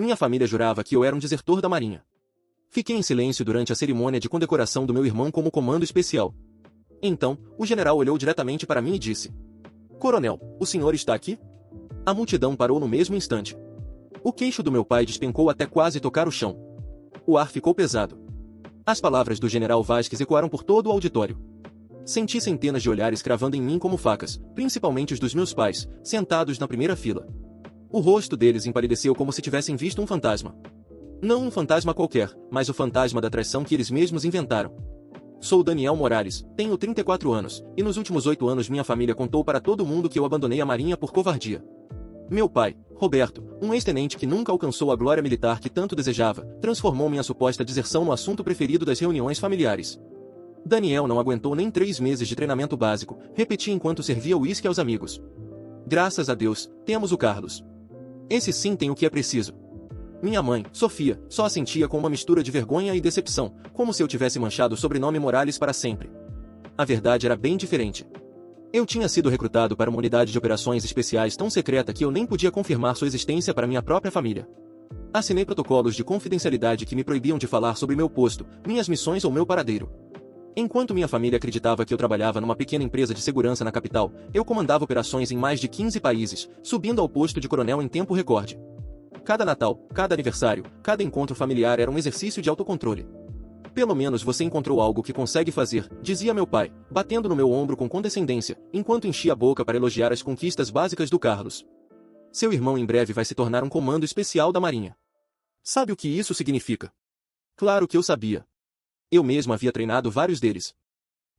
Minha família jurava que eu era um desertor da Marinha. Fiquei em silêncio durante a cerimônia de condecoração do meu irmão como comando especial. Então, o general olhou diretamente para mim e disse: Coronel, o senhor está aqui? A multidão parou no mesmo instante. O queixo do meu pai despencou até quase tocar o chão. O ar ficou pesado. As palavras do general Vasquez ecoaram por todo o auditório. Senti centenas de olhares cravando em mim como facas, principalmente os dos meus pais, sentados na primeira fila. O rosto deles empalideceu como se tivessem visto um fantasma. Não um fantasma qualquer, mas o fantasma da traição que eles mesmos inventaram. Sou Daniel Morales, tenho 34 anos, e nos últimos 8 anos minha família contou para todo mundo que eu abandonei a Marinha por covardia. Meu pai, Roberto, um ex-tenente que nunca alcançou a glória militar que tanto desejava, transformou minha suposta deserção no assunto preferido das reuniões familiares. Daniel não aguentou nem 3 meses de treinamento básico, repetia enquanto servia uísque aos amigos. Graças a Deus, temos o Carlos. Esse sim tem o que é preciso. Minha mãe, Sofia, só assentia com uma mistura de vergonha e decepção, como se eu tivesse manchado o sobrenome Morales para sempre. A verdade era bem diferente. Eu tinha sido recrutado para uma unidade de operações especiais tão secreta que eu nem podia confirmar sua existência para minha própria família. Assinei protocolos de confidencialidade que me proibiam de falar sobre meu posto, minhas missões ou meu paradeiro. Enquanto minha família acreditava que eu trabalhava numa pequena empresa de segurança na capital, eu comandava operações em mais de 15 países, subindo ao posto de coronel em tempo recorde. Cada Natal, cada aniversário, cada encontro familiar era um exercício de autocontrole. Pelo menos você encontrou algo que consegue fazer, dizia meu pai, batendo no meu ombro com condescendência, enquanto enchia a boca para elogiar as conquistas básicas do Carlos. Seu irmão em breve vai se tornar um comando especial da Marinha. Sabe o que isso significa? Claro que eu sabia. Eu mesmo havia treinado vários deles.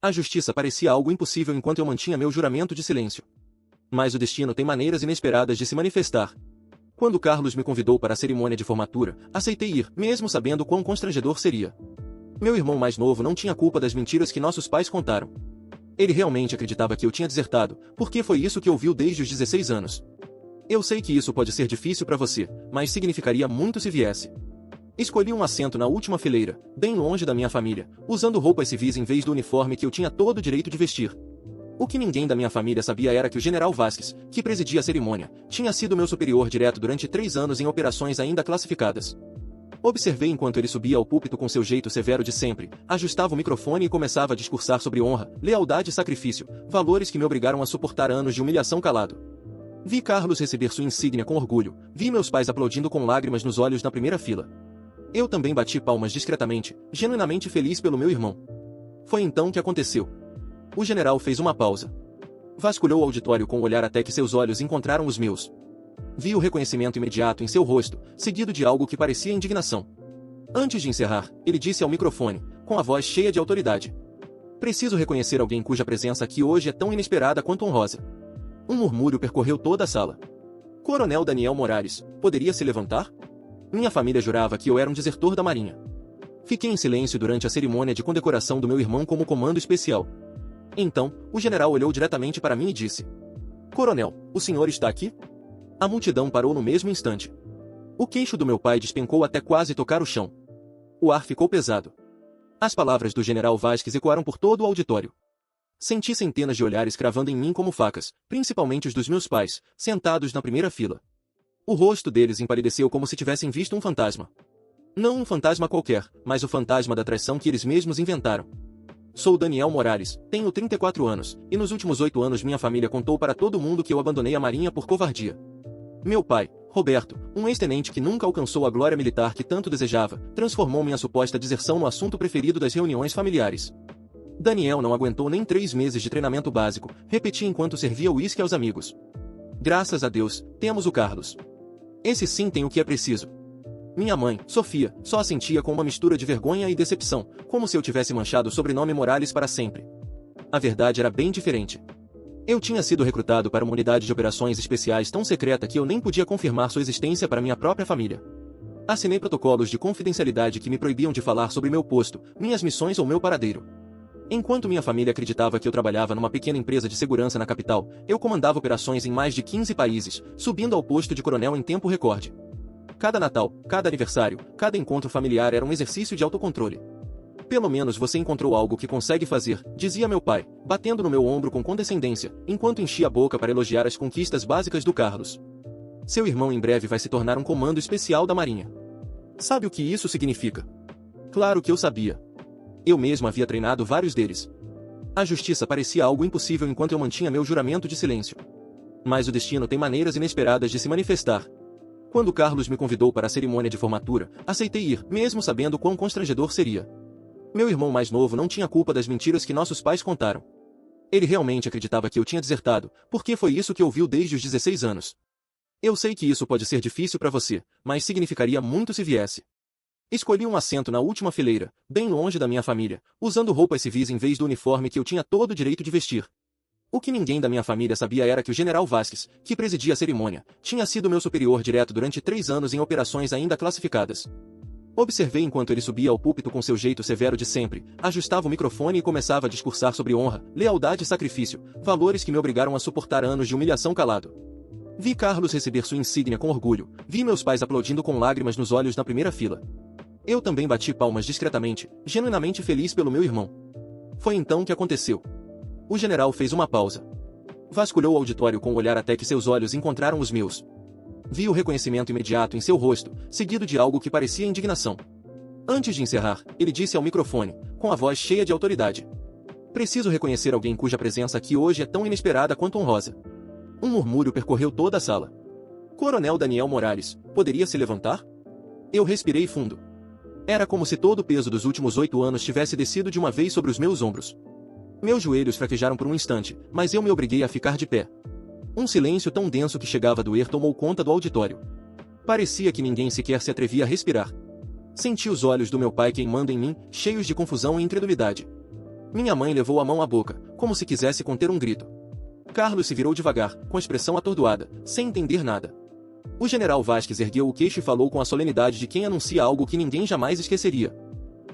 A justiça parecia algo impossível enquanto eu mantinha meu juramento de silêncio. Mas o destino tem maneiras inesperadas de se manifestar. Quando Carlos me convidou para a cerimônia de formatura, aceitei ir, mesmo sabendo quão constrangedor seria. Meu irmão mais novo não tinha culpa das mentiras que nossos pais contaram. Ele realmente acreditava que eu tinha desertado, porque foi isso que ouviu desde os 16 anos. Eu sei que isso pode ser difícil para você, mas significaria muito se viesse. Escolhi um assento na última fileira, bem longe da minha família, usando roupas civis em vez do uniforme que eu tinha todo o direito de vestir. O que ninguém da minha família sabia era que o general Vasquez, que presidia a cerimônia, tinha sido meu superior direto durante 3 anos em operações ainda classificadas. Observei enquanto ele subia ao púlpito com seu jeito severo de sempre, ajustava o microfone e começava a discursar sobre honra, lealdade e sacrifício, valores que me obrigaram a suportar anos de humilhação calado. Vi Carlos receber sua insígnia com orgulho, vi meus pais aplaudindo com lágrimas nos olhos na primeira fila. Eu também bati palmas discretamente, genuinamente feliz pelo meu irmão. Foi então que aconteceu. O general fez uma pausa. Vasculhou o auditório com o olhar até que seus olhos encontraram os meus. Vi o reconhecimento imediato em seu rosto, seguido de algo que parecia indignação. Antes de encerrar, ele disse ao microfone, com a voz cheia de autoridade: Preciso reconhecer alguém cuja presença aqui hoje é tão inesperada quanto honrosa. Um murmúrio percorreu toda a sala. Coronel Daniel Morales, poderia se levantar? Minha família jurava que eu era um desertor da Marinha. Fiquei em silêncio durante a cerimônia de condecoração do meu irmão como comando especial. Então, o general olhou diretamente para mim e disse: Coronel, o senhor está aqui? A multidão parou no mesmo instante. O queixo do meu pai despencou até quase tocar o chão. O ar ficou pesado. As palavras do general Vasquez ecoaram por todo o auditório. Senti centenas de olhares cravando em mim como facas, principalmente os dos meus pais, sentados na primeira fila. O rosto deles empalideceu como se tivessem visto um fantasma. Não um fantasma qualquer, mas o fantasma da traição que eles mesmos inventaram. Sou Daniel Morales, tenho 34 anos, e nos últimos 8 anos minha família contou para todo mundo que eu abandonei a Marinha por covardia. Meu pai, Roberto, um ex-tenente que nunca alcançou a glória militar que tanto desejava, transformou minha suposta deserção no assunto preferido das reuniões familiares. Daniel não aguentou nem 3 meses de treinamento básico, repetia enquanto servia uísque aos amigos. Graças a Deus, temos o Carlos. Esse sim tem o que é preciso. Minha mãe, Sofia, só assentia com uma mistura de vergonha e decepção, como se eu tivesse manchado o sobrenome Morales para sempre. A verdade era bem diferente. Eu tinha sido recrutado para uma unidade de operações especiais tão secreta que eu nem podia confirmar sua existência para minha própria família. Assinei protocolos de confidencialidade que me proibiam de falar sobre meu posto, minhas missões ou meu paradeiro. Enquanto minha família acreditava que eu trabalhava numa pequena empresa de segurança na capital, eu comandava operações em mais de 15 países, subindo ao posto de coronel em tempo recorde. Cada Natal, cada aniversário, cada encontro familiar era um exercício de autocontrole. Pelo menos você encontrou algo que consegue fazer, dizia meu pai, batendo no meu ombro com condescendência, enquanto enchia a boca para elogiar as conquistas básicas do Carlos. Seu irmão em breve vai se tornar um comando especial da Marinha. Sabe o que isso significa? Claro que eu sabia. Eu mesmo havia treinado vários deles. A justiça parecia algo impossível enquanto eu mantinha meu juramento de silêncio. Mas o destino tem maneiras inesperadas de se manifestar. Quando Carlos me convidou para a cerimônia de formatura, aceitei ir, mesmo sabendo quão constrangedor seria. Meu irmão mais novo não tinha culpa das mentiras que nossos pais contaram. Ele realmente acreditava que eu tinha desertado, porque foi isso que ouviu desde os 16 anos. Eu sei que isso pode ser difícil para você, mas significaria muito se viesse. Escolhi um assento na última fileira, bem longe da minha família, usando roupas civis em vez do uniforme que eu tinha todo o direito de vestir. O que ninguém da minha família sabia era que o general Vasquez, que presidia a cerimônia, tinha sido meu superior direto durante 3 anos em operações ainda classificadas. Observei enquanto ele subia ao púlpito com seu jeito severo de sempre, ajustava o microfone e começava a discursar sobre honra, lealdade e sacrifício, valores que me obrigaram a suportar anos de humilhação calado. Vi Carlos receber sua insígnia com orgulho, vi meus pais aplaudindo com lágrimas nos olhos na primeira fila. Eu também bati palmas discretamente, genuinamente feliz pelo meu irmão. Foi então que aconteceu. O general fez uma pausa. Vasculhou o auditório com o olhar até que seus olhos encontraram os meus. Vi o reconhecimento imediato em seu rosto, seguido de algo que parecia indignação. Antes de encerrar, ele disse ao microfone, com a voz cheia de autoridade: "Preciso reconhecer alguém cuja presença aqui hoje é tão inesperada quanto honrosa." Um murmúrio percorreu toda a sala. "Coronel Daniel Morales, poderia se levantar?" Eu respirei fundo. Era como se todo o peso dos últimos 8 anos tivesse descido de uma vez sobre os meus ombros. Meus joelhos fraquejaram por um instante, mas eu me obriguei a ficar de pé. Um silêncio tão denso que chegava a doer tomou conta do auditório. Parecia que ninguém sequer se atrevia a respirar. Senti os olhos do meu pai queimando em mim, cheios de confusão e incredulidade. Minha mãe levou a mão à boca, como se quisesse conter um grito. Carlos se virou devagar, com a expressão atordoada, sem entender nada. O general Vasquez ergueu o queixo e falou com a solenidade de quem anuncia algo que ninguém jamais esqueceria.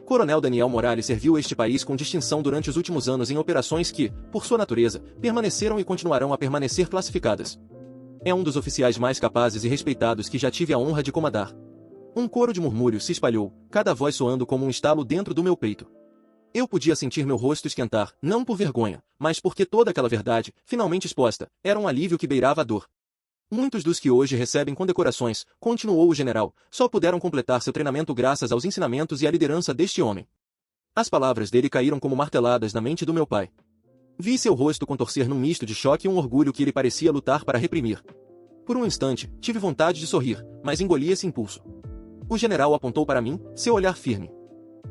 Coronel Daniel Morales serviu este país com distinção durante os últimos anos em operações que, por sua natureza, permaneceram e continuarão a permanecer classificadas. É um dos oficiais mais capazes e respeitados que já tive a honra de comandar. Um coro de murmúrios se espalhou, cada voz soando como um estalo dentro do meu peito. Eu podia sentir meu rosto esquentar, não por vergonha, mas porque toda aquela verdade, finalmente exposta, era um alívio que beirava a dor. Muitos dos que hoje recebem condecorações, continuou o general, só puderam completar seu treinamento graças aos ensinamentos e à liderança deste homem. As palavras dele caíram como marteladas na mente do meu pai. Vi seu rosto contorcer num misto de choque e um orgulho que ele parecia lutar para reprimir. Por um instante, tive vontade de sorrir, mas engoli esse impulso. O general apontou para mim, seu olhar firme.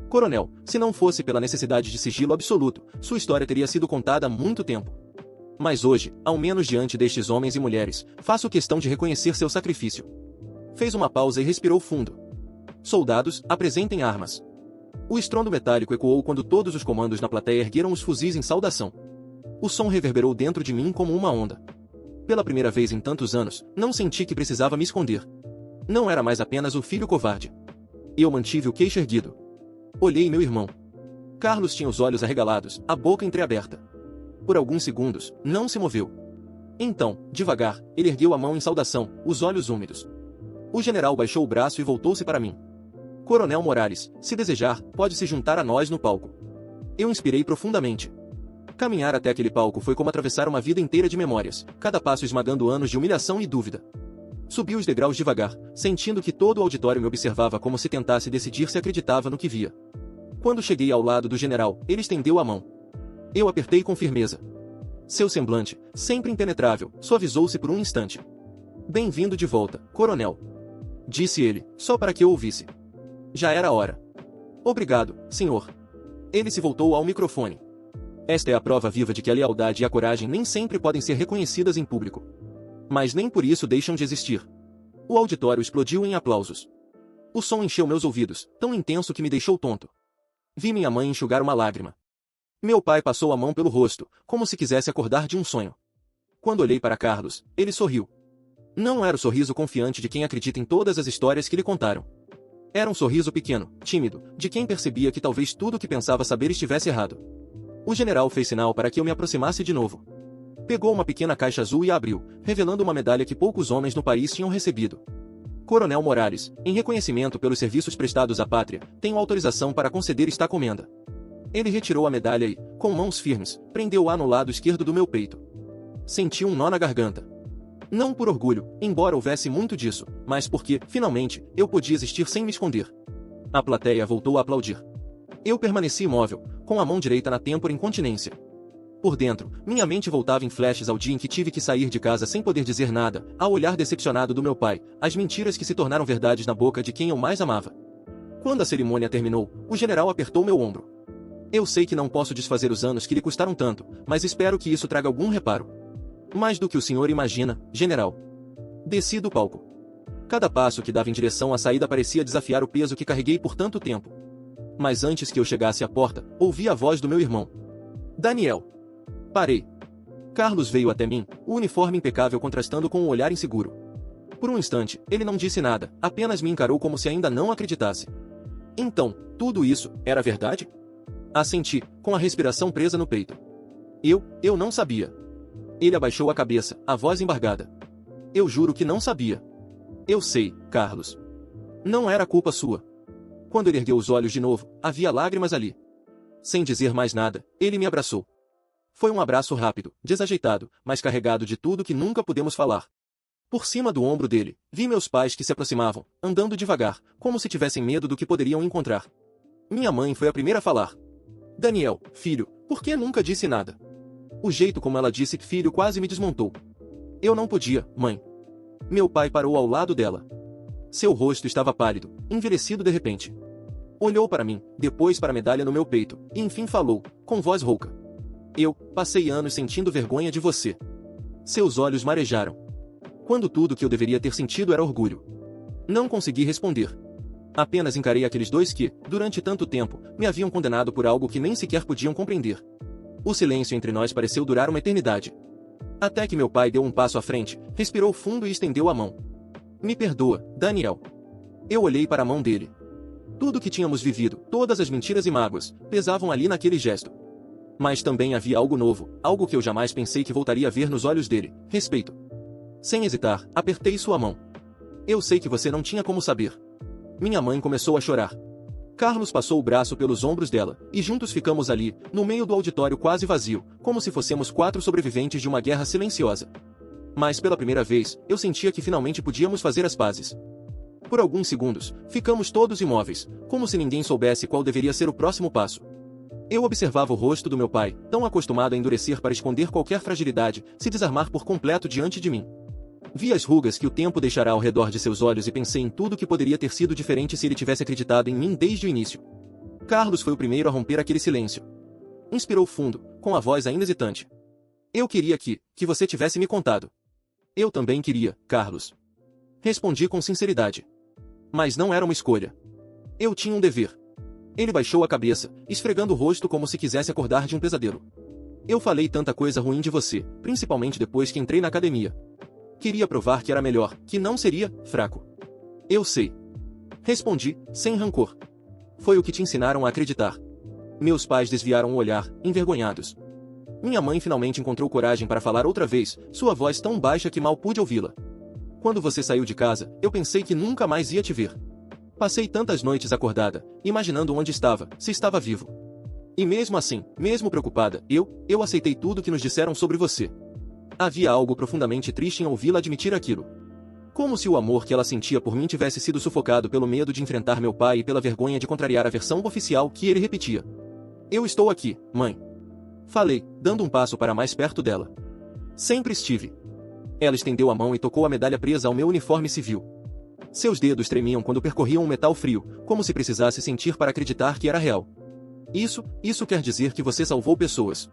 "Coronel, se não fosse pela necessidade de sigilo absoluto, sua história teria sido contada há muito tempo. Mas hoje, ao menos diante destes homens e mulheres, faço questão de reconhecer seu sacrifício." Fez uma pausa e respirou fundo. "Soldados, apresentem armas." O estrondo metálico ecoou quando todos os comandos na plateia ergueram os fuzis em saudação. O som reverberou dentro de mim como uma onda. Pela primeira vez em tantos anos, não senti que precisava me esconder. Não era mais apenas o filho covarde. Eu mantive o queixo erguido. Olhei meu irmão. Carlos tinha os olhos arregalados, a boca entreaberta. Por alguns segundos, não se moveu. Então, devagar, ele ergueu a mão em saudação, os olhos úmidos. O general baixou o braço e voltou-se para mim. "Coronel Morales, se desejar, pode se juntar a nós no palco." Eu inspirei profundamente. Caminhar até aquele palco foi como atravessar uma vida inteira de memórias, cada passo esmagando anos de humilhação e dúvida. Subi os degraus devagar, sentindo que todo o auditório me observava como se tentasse decidir se acreditava no que via. Quando cheguei ao lado do general, ele estendeu a mão. Eu apertei com firmeza. Seu semblante, sempre impenetrável, suavizou-se por um instante. "Bem-vindo de volta, coronel," disse ele, só para que eu ouvisse. Já era hora. "Obrigado, senhor." Ele se voltou ao microfone. Esta é a prova viva de que a lealdade e a coragem nem sempre podem ser reconhecidas em público. Mas nem por isso deixam de existir. O auditório explodiu em aplausos. O som encheu meus ouvidos, tão intenso que me deixou tonto. Vi minha mãe enxugar uma lágrima. Meu pai passou a mão pelo rosto, como se quisesse acordar de um sonho. Quando olhei para Carlos, ele sorriu. Não era o sorriso confiante de quem acredita em todas as histórias que lhe contaram. Era um sorriso pequeno, tímido, de quem percebia que talvez tudo o que pensava saber estivesse errado. O general fez sinal para que eu me aproximasse de novo. Pegou uma pequena caixa azul e a abriu, revelando uma medalha que poucos homens no país tinham recebido. "Coronel Morales, em reconhecimento pelos serviços prestados à pátria, tenho autorização para conceder esta comenda." Ele retirou a medalha e, com mãos firmes, prendeu-a no lado esquerdo do meu peito. Senti um nó na garganta. Não por orgulho, embora houvesse muito disso, mas porque, finalmente, eu podia existir sem me esconder. A plateia voltou a aplaudir. Eu permaneci imóvel, com a mão direita na têmpora em continência. Por dentro, minha mente voltava em flashes ao dia em que tive que sair de casa sem poder dizer nada, ao olhar decepcionado do meu pai, as mentiras que se tornaram verdades na boca de quem eu mais amava. Quando a cerimônia terminou, o general apertou meu ombro. Eu sei que não posso desfazer os anos que lhe custaram tanto, mas espero que isso traga algum reparo. Mais do que o senhor imagina, general. Desci do palco. Cada passo que dava em direção à saída parecia desafiar o peso que carreguei por tanto tempo. Mas antes que eu chegasse à porta, ouvi a voz do meu irmão. Daniel. Parei. Carlos veio até mim, o uniforme impecável contrastando com o olhar inseguro. Por um instante, ele não disse nada, apenas me encarou como se ainda não acreditasse. Então, tudo isso, era verdade? Assenti, com a respiração presa no peito. Eu não sabia. Ele abaixou a cabeça, a voz embargada. Eu juro que não sabia. Eu sei, Carlos. Não era culpa sua. Quando ele ergueu os olhos de novo, havia lágrimas ali. Sem dizer mais nada, ele me abraçou. Foi um abraço rápido, desajeitado, mas carregado de tudo que nunca pudemos falar. Por cima do ombro dele, vi meus pais que se aproximavam, andando devagar, como se tivessem medo do que poderiam encontrar. Minha mãe foi a primeira a falar. Daniel, filho, por que nunca disse nada? O jeito como ela disse filho quase me desmontou. Eu não podia, mãe. Meu pai parou ao lado dela. Seu rosto estava pálido, envelhecido de repente. Olhou para mim, depois para a medalha no meu peito, e enfim falou, com voz rouca. Eu passei anos sentindo vergonha de você. Seus olhos marejaram. Quando tudo que eu deveria ter sentido era orgulho. Não consegui responder. Apenas encarei aqueles dois que, durante tanto tempo, me haviam condenado por algo que nem sequer podiam compreender. O silêncio entre nós pareceu durar uma eternidade. Até que meu pai deu um passo à frente, respirou fundo e estendeu a mão. Me perdoa, Daniel. Eu olhei para a mão dele. Tudo que tínhamos vivido, todas as mentiras e mágoas, pesavam ali naquele gesto. Mas também havia algo novo, algo que eu jamais pensei que voltaria a ver nos olhos dele, respeito. Sem hesitar, apertei sua mão. Eu sei que você não tinha como saber. Minha mãe começou a chorar. Carlos passou o braço pelos ombros dela, e juntos ficamos ali, no meio do auditório quase vazio, como se fossemos 4 sobreviventes de uma guerra silenciosa. Mas pela primeira vez, eu sentia que finalmente podíamos fazer as pazes. Por alguns segundos, ficamos todos imóveis, como se ninguém soubesse qual deveria ser o próximo passo. Eu observava o rosto do meu pai, tão acostumado a endurecer para esconder qualquer fragilidade, se desarmar por completo diante de mim. Vi as rugas que o tempo deixará ao redor de seus olhos e pensei em tudo que poderia ter sido diferente se ele tivesse acreditado em mim desde o início. Carlos foi o primeiro a romper aquele silêncio. Inspirou fundo, com a voz ainda hesitante. Eu queria que você tivesse me contado. Eu também queria, Carlos. Respondi com sinceridade. Mas não era uma escolha. Eu tinha um dever. Ele baixou a cabeça, esfregando o rosto como se quisesse acordar de um pesadelo. Eu falei tanta coisa ruim de você, principalmente depois que entrei na academia. Queria provar que era melhor, que não seria fraco. Eu sei. Respondi, sem rancor. Foi o que te ensinaram a acreditar. Meus pais desviaram o olhar, envergonhados. Minha mãe finalmente encontrou coragem para falar outra vez, sua voz tão baixa que mal pude ouvi-la. Quando você saiu de casa, eu pensei que nunca mais ia te ver. Passei tantas noites acordada, imaginando onde estava, se estava vivo. E mesmo assim, mesmo preocupada, eu aceitei tudo que nos disseram sobre você. Havia algo profundamente triste em ouvi-la admitir aquilo. Como se o amor que ela sentia por mim tivesse sido sufocado pelo medo de enfrentar meu pai e pela vergonha de contrariar a versão oficial que ele repetia. Eu estou aqui, mãe. Falei, dando um passo para mais perto dela. Sempre estive. Ela estendeu a mão e tocou a medalha presa ao meu uniforme civil. Seus dedos tremiam quando percorriam um metal frio, como se precisasse sentir para acreditar que era real. Isso quer dizer que você salvou pessoas.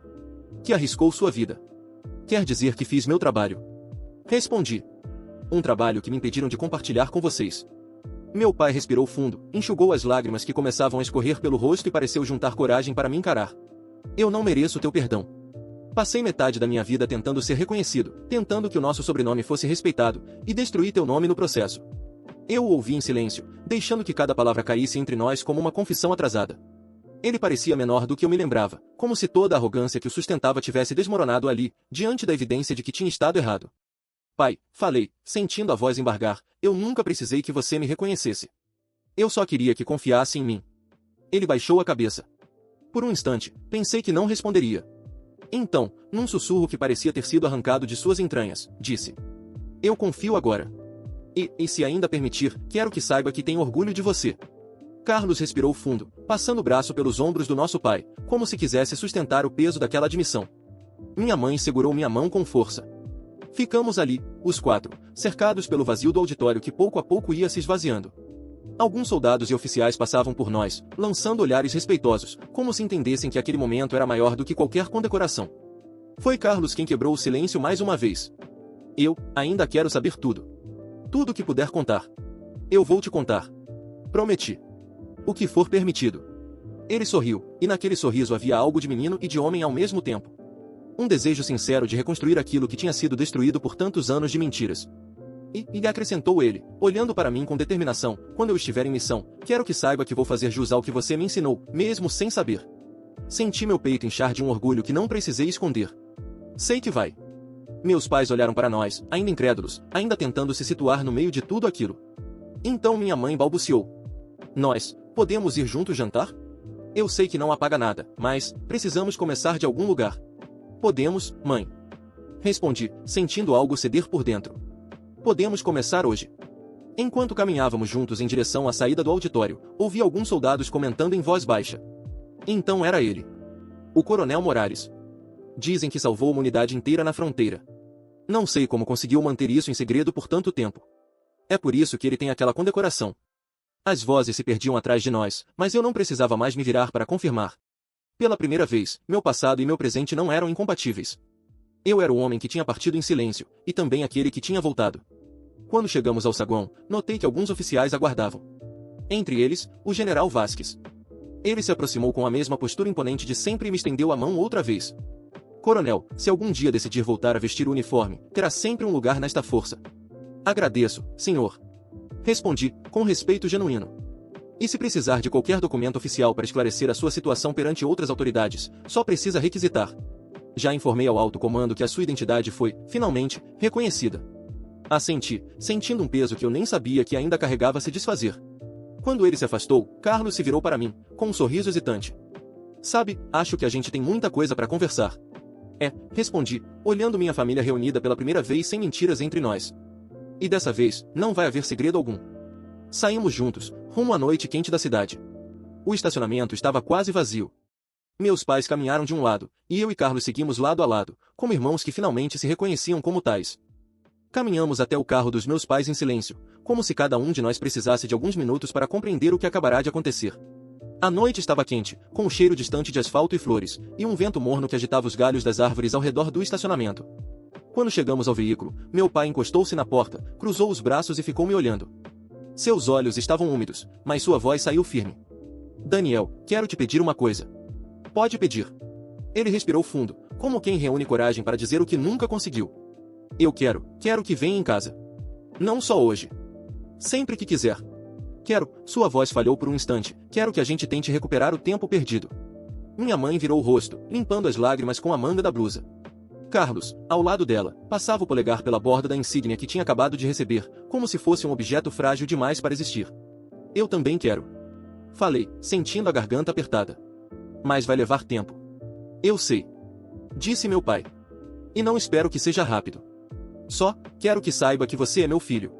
Que arriscou sua vida. Quer dizer que fiz meu trabalho. Respondi. Um trabalho que me impediram de compartilhar com vocês. Meu pai respirou fundo, enxugou as lágrimas que começavam a escorrer pelo rosto e pareceu juntar coragem para me encarar. Eu não mereço teu perdão. Passei metade da minha vida tentando ser reconhecido, tentando que o nosso sobrenome fosse respeitado, e destruí teu nome no processo. Eu o ouvi em silêncio, deixando que cada palavra caísse entre nós como uma confissão atrasada. Ele parecia menor do que eu me lembrava, como se toda a arrogância que o sustentava tivesse desmoronado ali, diante da evidência de que tinha estado errado. Pai, falei, sentindo a voz embargar, eu nunca precisei que você me reconhecesse. Eu só queria que confiasse em mim. Ele baixou a cabeça. Por um instante, pensei que não responderia. Então, num sussurro que parecia ter sido arrancado de suas entranhas, disse. Eu confio agora. E se ainda permitir, quero que saiba que tenho orgulho de você. Carlos respirou fundo, passando o braço pelos ombros do nosso pai, como se quisesse sustentar o peso daquela admissão. Minha mãe segurou minha mão com força. Ficamos ali, os quatro, cercados pelo vazio do auditório que pouco a pouco ia se esvaziando. Alguns soldados e oficiais passavam por nós, lançando olhares respeitosos, como se entendessem que aquele momento era maior do que qualquer condecoração. Foi Carlos quem quebrou o silêncio mais uma vez. Eu, ainda quero saber tudo. Tudo o que puder contar. Eu vou te contar. Prometi. O que for permitido. Ele sorriu, e naquele sorriso havia algo de menino e de homem ao mesmo tempo. Um desejo sincero de reconstruir aquilo que tinha sido destruído por tantos anos de mentiras. E acrescentou ele, olhando para mim com determinação, quando eu estiver em missão, quero que saiba que vou fazer jus ao que você me ensinou, mesmo sem saber. Senti meu peito inchar de um orgulho que não precisei esconder. Sei que vai. Meus pais olharam para nós, ainda incrédulos, ainda tentando se situar no meio de tudo aquilo. Então minha mãe balbuciou. Nós, podemos ir juntos jantar? Eu sei que não apaga nada, mas precisamos começar de algum lugar. Podemos, mãe. Respondi, sentindo algo ceder por dentro. Podemos começar hoje. Enquanto caminhávamos juntos em direção à saída do auditório, ouvi alguns soldados comentando em voz baixa. Então era ele. O Coronel Morales. Dizem que salvou uma unidade inteira na fronteira. Não sei como conseguiu manter isso em segredo por tanto tempo. É por isso que ele tem aquela condecoração. As vozes se perdiam atrás de nós, mas eu não precisava mais me virar para confirmar. Pela primeira vez, meu passado e meu presente não eram incompatíveis. Eu era o homem que tinha partido em silêncio, e também aquele que tinha voltado. Quando chegamos ao saguão, notei que alguns oficiais aguardavam. Entre eles, o general Vasques. Ele se aproximou com a mesma postura imponente de sempre e me estendeu a mão outra vez. Coronel, se algum dia decidir voltar a vestir o uniforme, terá sempre um lugar nesta força. Agradeço, senhor. Respondi, com respeito genuíno. E se precisar de qualquer documento oficial para esclarecer a sua situação perante outras autoridades, só precisa requisitar. Já informei ao alto comando que a sua identidade foi, finalmente, reconhecida. Assenti, sentindo um peso que eu nem sabia que ainda carregava se desfazer. Quando ele se afastou, Carlos se virou para mim, com um sorriso hesitante. Sabe, acho que a gente tem muita coisa para conversar. Respondi, olhando minha família reunida pela primeira vez sem mentiras entre nós. E dessa vez, não vai haver segredo algum. Saímos juntos, rumo à noite quente da cidade. O estacionamento estava quase vazio. Meus pais caminharam de um lado, e eu e Carlos seguimos lado a lado, como irmãos que finalmente se reconheciam como tais. Caminhamos até o carro dos meus pais em silêncio, como se cada um de nós precisasse de alguns minutos para compreender o que acabará de acontecer. A noite estava quente, com um cheiro distante de asfalto e flores, e um vento morno que agitava os galhos das árvores ao redor do estacionamento. Quando chegamos ao veículo, meu pai encostou-se na porta, cruzou os braços e ficou me olhando. Seus olhos estavam úmidos, mas sua voz saiu firme. Daniel, quero te pedir uma coisa. Pode pedir. Ele respirou fundo, como quem reúne coragem para dizer o que nunca conseguiu. Eu quero que venha em casa. Não só hoje. Sempre que quiser. Sua voz falhou por um instante, quero que a gente tente recuperar o tempo perdido. Minha mãe virou o rosto, limpando as lágrimas com a manga da blusa. Carlos, ao lado dela, passava o polegar pela borda da insígnia que tinha acabado de receber, como se fosse um objeto frágil demais para existir. Eu também quero. Falei, sentindo a garganta apertada. Mas vai levar tempo. Eu sei. Disse meu pai. E não espero que seja rápido. Só, quero que saiba que você é meu filho.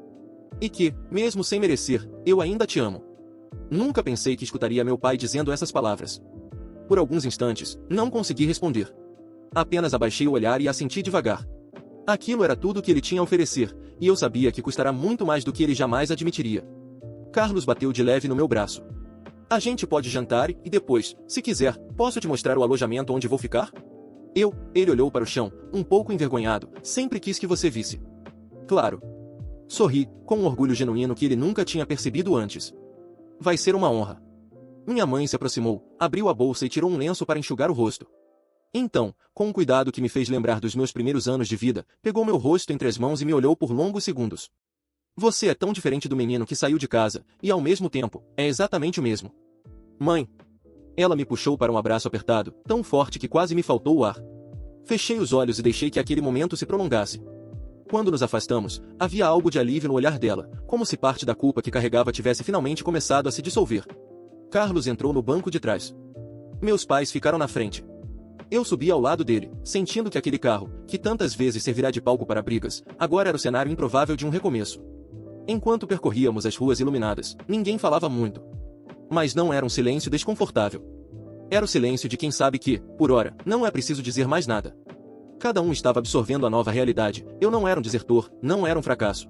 E que, mesmo sem merecer, eu ainda te amo. Nunca pensei que escutaria meu pai dizendo essas palavras. Por alguns instantes, não consegui responder. Apenas abaixei o olhar e assenti devagar. Aquilo era tudo que ele tinha a oferecer, e eu sabia que custará muito mais do que ele jamais admitiria. Carlos bateu de leve no meu braço. A gente pode jantar e depois, se quiser, posso te mostrar o alojamento onde vou ficar? Ele olhou para o chão, um pouco envergonhado, sempre quis que você visse. Claro. Sorri, com um orgulho genuíno que ele nunca tinha percebido antes. Vai ser uma honra. Minha mãe se aproximou, abriu a bolsa e tirou um lenço para enxugar o rosto. Então, com um cuidado que me fez lembrar dos meus primeiros anos de vida, pegou meu rosto entre as mãos e me olhou por longos segundos. Você é tão diferente do menino que saiu de casa, e ao mesmo tempo, é exatamente o mesmo. Mãe! Ela me puxou para um abraço apertado, tão forte que quase me faltou o ar. Fechei os olhos e deixei que aquele momento se prolongasse. Quando nos afastamos, havia algo de alívio no olhar dela, como se parte da culpa que carregava tivesse finalmente começado a se dissolver. Carlos entrou no banco de trás. Meus pais ficaram na frente. Eu subi ao lado dele, sentindo que aquele carro, que tantas vezes servirá de palco para brigas, agora era o cenário improvável de um recomeço. Enquanto percorríamos as ruas iluminadas, ninguém falava muito. Mas não era um silêncio desconfortável. Era o silêncio de quem sabe que, por ora, não é preciso dizer mais nada. Cada um estava absorvendo a nova realidade. Eu não era um desertor, não era um fracasso.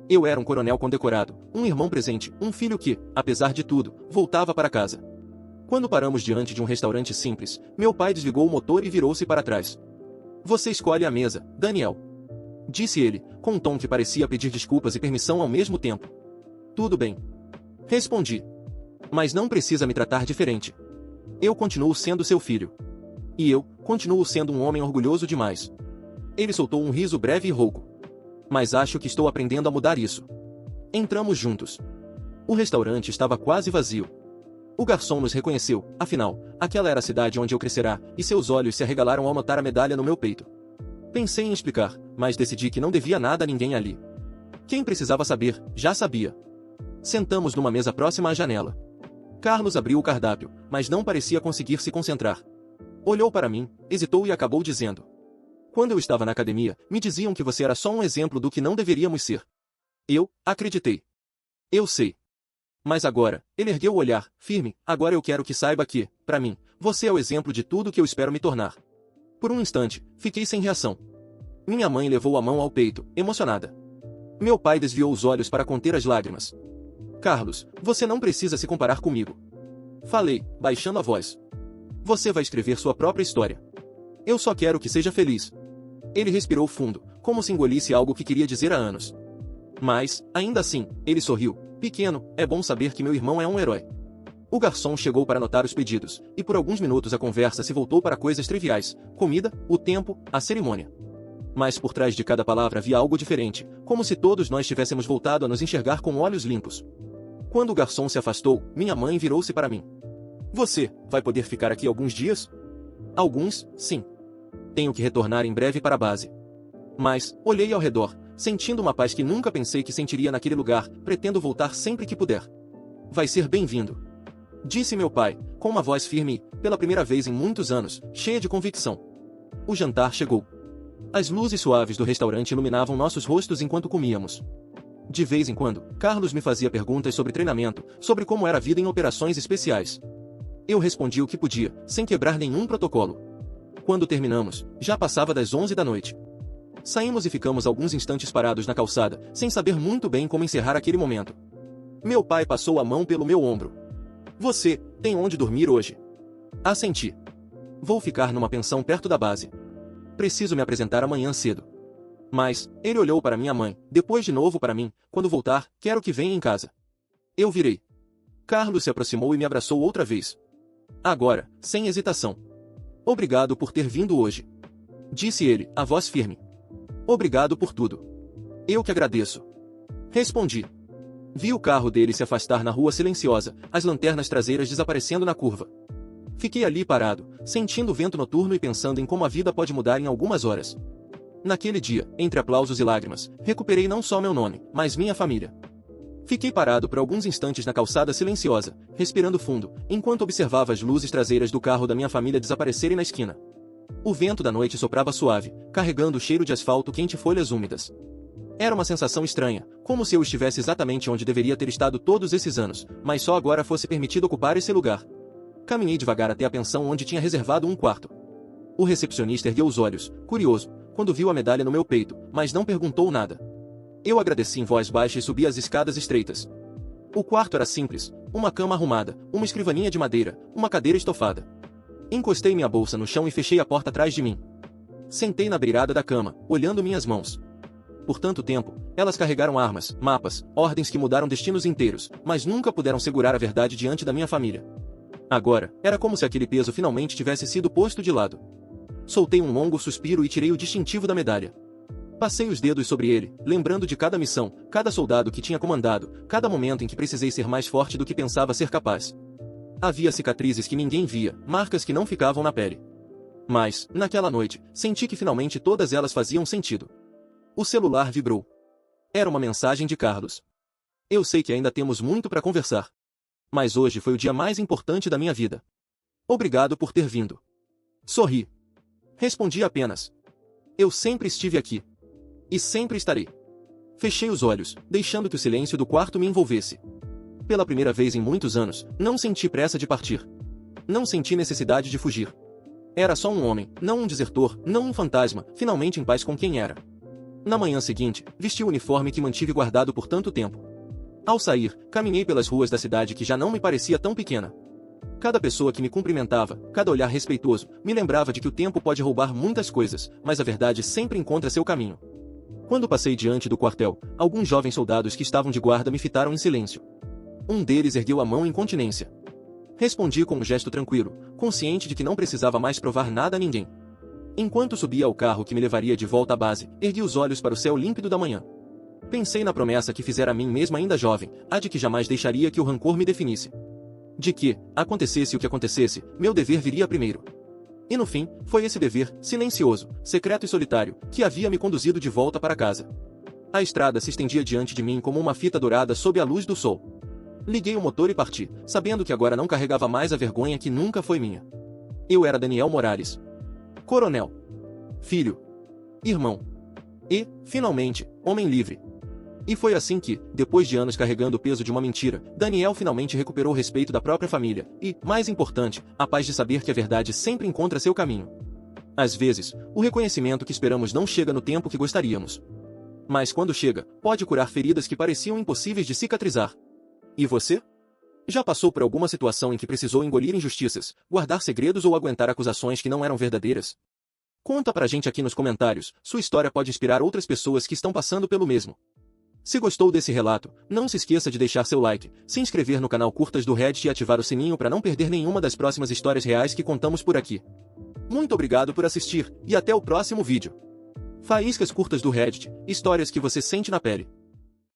Eu era um coronel condecorado, um irmão presente, um filho que, apesar de tudo, voltava para casa. Quando paramos diante de um restaurante simples, meu pai desligou o motor e virou-se para trás. Você escolhe a mesa, Daniel. Disse ele, com um tom que parecia pedir desculpas e permissão ao mesmo tempo. Tudo bem. Respondi. Mas não precisa me tratar diferente. Eu continuo sendo seu filho. E eu, continuo sendo um homem orgulhoso demais. Ele soltou um riso breve e rouco. Mas acho que estou aprendendo a mudar isso. Entramos juntos. O restaurante estava quase vazio. O garçom nos reconheceu, afinal, aquela era a cidade onde eu crescerá, e seus olhos se arregalaram ao notar a medalha no meu peito. Pensei em explicar, mas decidi que não devia nada a ninguém ali. Quem precisava saber, já sabia. Sentamos numa mesa próxima à janela. Carlos abriu o cardápio, mas não parecia conseguir se concentrar. Olhou para mim, hesitou e acabou dizendo: quando eu estava na academia, me diziam que você era só um exemplo do que não deveríamos ser. Eu acreditei. Eu sei. Mas agora, ele ergueu o olhar, firme, agora eu quero que saiba que, para mim, você é o exemplo de tudo que eu espero me tornar. Por um instante, fiquei sem reação. Minha mãe levou a mão ao peito, emocionada. Meu pai desviou os olhos para conter as lágrimas. Carlos, você não precisa se comparar comigo. Falei, baixando a voz. Você vai escrever sua própria história. Eu só quero que seja feliz. Ele respirou fundo, como se engolisse algo que queria dizer há anos. Mas, ainda assim, ele sorriu. Pequeno, é bom saber que meu irmão é um herói. O garçom chegou para anotar os pedidos, e por alguns minutos a conversa se voltou para coisas triviais, comida, o tempo, a cerimônia. Mas por trás de cada palavra havia algo diferente, como se todos nós tivéssemos voltado a nos enxergar com olhos limpos. Quando o garçom se afastou, minha mãe virou-se para mim. Você, vai poder ficar aqui alguns dias? Alguns, sim. Tenho que retornar em breve para a base. Mas, olhei ao redor, sentindo uma paz que nunca pensei que sentiria naquele lugar, pretendo voltar sempre que puder. Vai ser bem-vindo. Disse meu pai, com uma voz firme e, pela primeira vez em muitos anos, cheia de convicção. O jantar chegou. As luzes suaves do restaurante iluminavam nossos rostos enquanto comíamos. De vez em quando, Carlos me fazia perguntas sobre treinamento, sobre como era a vida em operações especiais. Eu respondi o que podia, sem quebrar nenhum protocolo. Quando terminamos, já passava das 11 da noite. Saímos e ficamos alguns instantes parados na calçada, sem saber muito bem como encerrar aquele momento. Meu pai passou a mão pelo meu ombro. Você, tem onde dormir hoje? Assenti. Vou ficar numa pensão perto da base. Preciso me apresentar amanhã cedo. Mas, ele olhou para minha mãe, depois de novo para mim, quando voltar, quero que venha em casa. Eu virei. Carlos se aproximou e me abraçou outra vez. Agora, sem hesitação. Obrigado por ter vindo hoje. Disse ele, a voz firme. Obrigado por tudo. Eu que agradeço. Respondi. Vi o carro dele se afastar na rua silenciosa, as lanternas traseiras desaparecendo na curva. Fiquei ali parado, sentindo o vento noturno e pensando em como a vida pode mudar em algumas horas. Naquele dia, entre aplausos e lágrimas, recuperei não só meu nome, mas minha família. Fiquei parado por alguns instantes na calçada silenciosa, respirando fundo, enquanto observava as luzes traseiras do carro da minha família desaparecerem na esquina. O vento da noite soprava suave, carregando o cheiro de asfalto quente e folhas úmidas. Era uma sensação estranha, como se eu estivesse exatamente onde deveria ter estado todos esses anos, mas só agora fosse permitido ocupar esse lugar. Caminhei devagar até a pensão onde tinha reservado um quarto. O recepcionista ergueu os olhos, curioso, quando viu a medalha no meu peito, mas não perguntou nada. Eu agradeci em voz baixa e subi as escadas estreitas. O quarto era simples, uma cama arrumada, uma escrivaninha de madeira, uma cadeira estofada. Encostei minha bolsa no chão e fechei a porta atrás de mim. Sentei na beirada da cama, olhando minhas mãos. Por tanto tempo, elas carregaram armas, mapas, ordens que mudaram destinos inteiros, mas nunca puderam segurar a verdade diante da minha família. Agora, era como se aquele peso finalmente tivesse sido posto de lado. Soltei um longo suspiro e tirei o distintivo da medalha. Passei os dedos sobre ele, lembrando de cada missão, cada soldado que tinha comandado, cada momento em que precisei ser mais forte do que pensava ser capaz. Havia cicatrizes que ninguém via, marcas que não ficavam na pele. Mas, naquela noite, senti que finalmente todas elas faziam sentido. O celular vibrou. Era uma mensagem de Carlos. Eu sei que ainda temos muito para conversar. Mas hoje foi o dia mais importante da minha vida. Obrigado por ter vindo. Sorri. Respondi apenas. Eu sempre estive aqui. E sempre estarei. Fechei os olhos, deixando que o silêncio do quarto me envolvesse. Pela primeira vez em muitos anos, não senti pressa de partir. Não senti necessidade de fugir. Era só um homem, não um desertor, não um fantasma, finalmente em paz com quem era. Na manhã seguinte, vesti o uniforme que mantive guardado por tanto tempo. Ao sair, caminhei pelas ruas da cidade que já não me parecia tão pequena. Cada pessoa que me cumprimentava, cada olhar respeitoso, me lembrava de que o tempo pode roubar muitas coisas, mas a verdade sempre encontra seu caminho. Quando passei diante do quartel, alguns jovens soldados que estavam de guarda me fitaram em silêncio. Um deles ergueu a mão em continência. Respondi com um gesto tranquilo, consciente de que não precisava mais provar nada a ninguém. Enquanto subia ao carro que me levaria de volta à base, ergui os olhos para o céu límpido da manhã. Pensei na promessa que fizera a mim mesmo ainda jovem, a de que jamais deixaria que o rancor me definisse. De que, acontecesse o que acontecesse, meu dever viria primeiro. E no fim, foi esse dever, silencioso, secreto e solitário, que havia me conduzido de volta para casa. A estrada se estendia diante de mim como uma fita dourada sob a luz do sol. Liguei o motor e parti, sabendo que agora não carregava mais a vergonha que nunca foi minha. Eu era Daniel Morales. Coronel. Filho. Irmão. E, finalmente, homem livre. E foi assim que, depois de anos carregando o peso de uma mentira, Daniel finalmente recuperou o respeito da própria família e, mais importante, a paz de saber que a verdade sempre encontra seu caminho. Às vezes, o reconhecimento que esperamos não chega no tempo que gostaríamos. Mas quando chega, pode curar feridas que pareciam impossíveis de cicatrizar. E você? Já passou por alguma situação em que precisou engolir injustiças, guardar segredos ou aguentar acusações que não eram verdadeiras? Conta pra gente aqui nos comentários, sua história pode inspirar outras pessoas que estão passando pelo mesmo. Se gostou desse relato, não se esqueça de deixar seu like, se inscrever no canal Curtas do Reddit e ativar o sininho para não perder nenhuma das próximas histórias reais que contamos por aqui. Muito obrigado por assistir, e até o próximo vídeo. Faíscas Curtas do Reddit, histórias que você sente na pele.